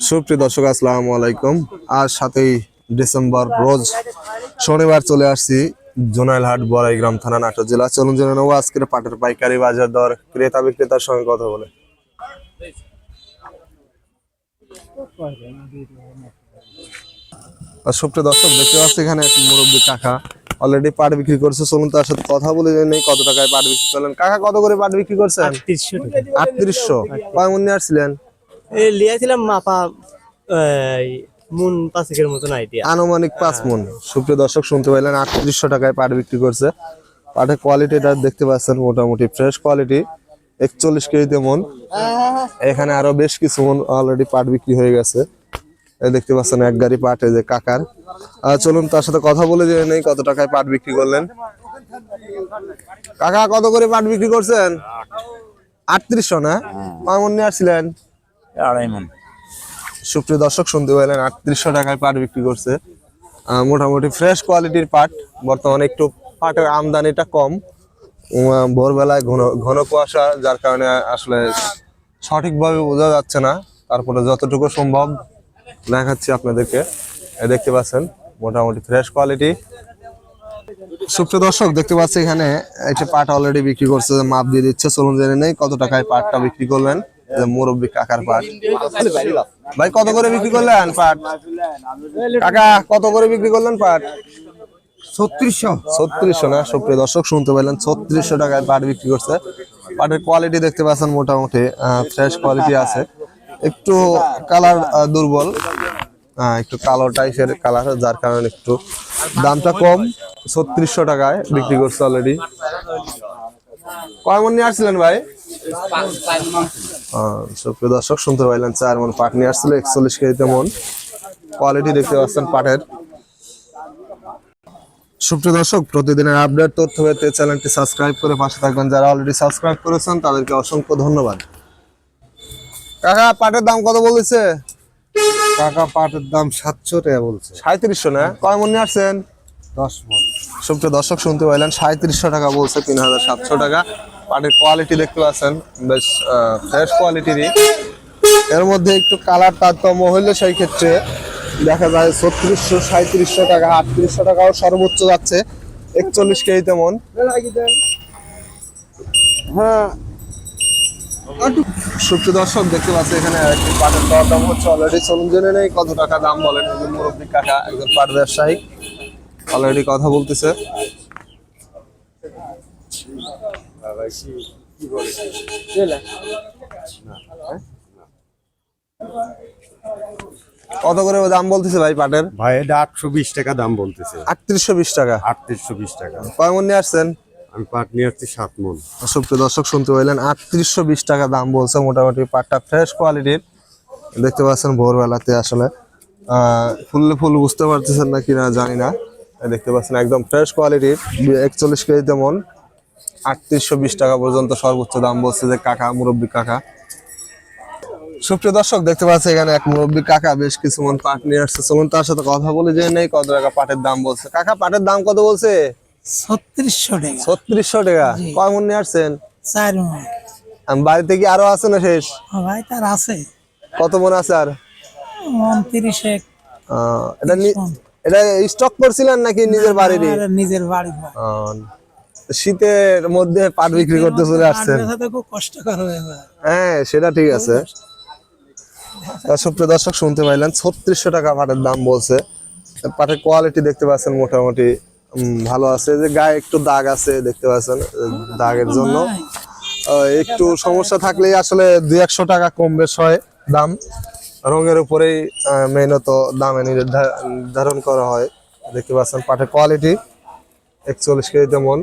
সুপ্রিয় দর্শক আসসালামু আলাইকুম। আজ 7ই ডিসেম্বর রোজ শনিবার চলে আসছি জোনাইলহাট বড়াইগ্রাম থানা নাটোর জেলা। চলুন জেনে নেবো আজকের পাটের পাইকারি বাজার দর, ক্রেতা বিক্রেতার সঙ্গে কথা বলে। আর সুপ্রিয় দর্শক দেখতে পাচ্ছি এখানে এক মুরব্বী কাকা অলরেডি পাট বিক্রি করছে। চলুন তার সাথে কথা বলে নেই কত টাকায় পাট বিক্রি করলেন। কাকা কত করে পাট বিক্রি করছেন? 3800। কয় মন নিয়ে আসছিলেন? এই লিয়াছিলাম মাপা মুন 5 মতন আইডিয়া, আনুমানিক 5 মন। সুপ্রিয় দর্শক শুনতে পাইলেন 3800 টাকায় পাট বিক্রি করছে। পাটের কোয়ালিটিটা দেখতে পাচ্ছেন মোটামুটি ফ্রেশ কোয়ালিটি, 41 কেজিতে মন। এখানে আরো বেশ কিছু মন অলরেডি পাট বিক্রি হয়ে গেছে। এই দেখতে পাচ্ছেন এক গাড়ি পাট, এই যে কাকার। চলুন তার সাথে কথা বলে জেনে নেই কত টাকায় পাট বিক্রি করলেন। কাকা কত করে পাট বিক্রি করছেন? 3800 না? কয় মন নিয়ে আসছিলেন? 2.5 মণ। সুপ্রিয় দর্শক শুনতে পাইলেন 3800 টাকায় পাট বিক্রি করছে। মোটামুটি ফ্রেশ কোয়ালিটির পাট। বর্তমানে একটু পাটের আমদানিটা কম, ভোরবেলায় ঘন কুয়াশা, যার কারণে আসলে সঠিকভাবে বোঝা যাচ্ছে না। তারপরে যতটুকু সম্ভব দেখাচ্ছি আপনাদেরকে। দেখতে পাচ্ছেন মোটামুটি ফ্রেশ কোয়ালিটি। সুপ্রিয় দর্শক দেখতে পাচ্ছি এখানে একটা পাট অলরেডি বিক্রি করছে, মাপ দিয়ে দিচ্ছে। চলুন জেনে নেই কত টাকায় পাটটা বিক্রি করলেন। মুরব্বী কাকার পাট। ভাই কত করে বিক্রি করলেন পাট? কাকা কত করে বিক্রি করলেন পাট? 3600 না? সুপ্রিয় দর্শক শুনতে পাইলেন 3600 টাকায় পাট বিক্রি করছে। পাটের কোয়ালিটি দেখতে পাচ্ছেন মোটামুটি ফ্রেশ কোয়ালিটি আছে। একটু কালার দুর্বল, একটু কালো টাইপের কালার, যার কারণে একটু দামটা কম। 3600 টাকায় বিক্রি করছে অলরেডি। কয় মন নিয়ে আসছিলেন ভাই? সুপ্রিয় দর্শক শুনতে পাইলেন 4 মন পাট নিয়ে আসছিল, 41 কেজিতে মন। কোয়ালিটি দেখতে পাচ্ছেন পাটের। সুপ্রিয় দর্শক প্রতিদিনের আপডেট তথ্য পেতে চ্যানেলটি সাবস্ক্রাইব করে পাশে থাকবেন। যারা অলরেডি সাবস্ক্রাইব করেছেন তাদেরকে অসংখ্য ধন্যবাদ। কাকা পাটের দাম কত বলেছে? কাকা পাটের দাম 700 টাকা বলছে। 3700 না? কয় মন নিয়ে আসছেন? 10 মণ। সুপ্রিয় দর্শক শুনতে পাইলেন 3700 টাকা বলছে, 3700 টাকা। পাটের কোয়ালিটি দেখতে পাচ্ছেন বেশ ফ্রেশ কোয়ালিটিরই। এর মধ্যে একটু কালার তারতম্য হইলে সেই ক্ষেত্রে দেখা যায় 3600, 3700 টাকা, 3800 টাকাও সর্বোচ্চ যাচ্ছে 41 কেজিতে মন। হ্যাঁ সুপ্রিয় দর্শক দেখতে পাচ্ছি এখানে একটি পাটের দাম হচ্ছে অলরেডি। চলুন জেনে নেই কত টাকা দাম বলেন। একজন মুরব্বী কাকা, একজন পাট ব্যবসায়ী অলরেডি কথা বলতেছে। কত করে দাম বলতেছে ভাই পাটের? ভাই এটা 820 টাকা দাম বলতেছে। 3820 টাকা। 3820 টাকা। কয় মন নিয়ে আসছেন? আমি পাট নিয়ে আসছি 7 মণ। সুপ্রিয় দর্শক শুনতে পাইলেন 3820 টাকা দাম বলছে। মোটামুটি পাটটা ফ্রেশ কোয়ালিটির। দেখতে পাচ্ছেন ভোরবেলাতে আসলে ফুল বুঝতে পারতেছেন না কিনা জানি না। দেখতে পাচ্ছেন একদম ফ্রেশ কোয়ালিটির 41 কেজিতে মন। 3820 টাকা পর্যন্ত সর্বোচ্চ দাম বলছে যে কাকা, মুরব্বী কাকা। সুপ্রিয় দর্শক দেখতে পাচ্ছি এখানে এক মুরব্বী কাকা বেশ কিছু মন পাট নিয়ে আসছে। চলুন তার সাথে কথা বলে যে নেই কত টাকা পাটের দাম বলছে। কাকা পাটের দাম কত বলছে? 3600 টাকা। 3600 টাকা। কয় মন নিয়ে আসছেন? 4 মণ। বাড়িতে কি আরো আছে না শেষ? ভাই তার আছে কত মন আছে আর? 29 এটা স্টক করছিলেন নাকি নিজের বাড়িরই? নিজের বাড়ি। শীতের মধ্যে পাট বিক্রি করতে চলে আসছেন? খুব কষ্টকর হয়ে যায়। হ্যাঁ সেটা ঠিক আছে। সুপ্রিয় দর্শক শুনতে পাইলেন 3600 টাকা পাটের দাম বলছে। পাটের কোয়ালিটি দেখতে পাচ্ছেন মোটামুটি ভালো আছে। যে গায়ে একটু দাগ আছে দেখতে পাচ্ছেন, দাগের জন্য একটু সমস্যা থাকলেই আসলে 200 টাকা কম বেশ হয় দাম। রঙের উপরেই মেইনত দামে নির্ধারণ করা হয়। দেখতে পাচ্ছেন পাটের কোয়ালিটি 41 কেজিতে মন।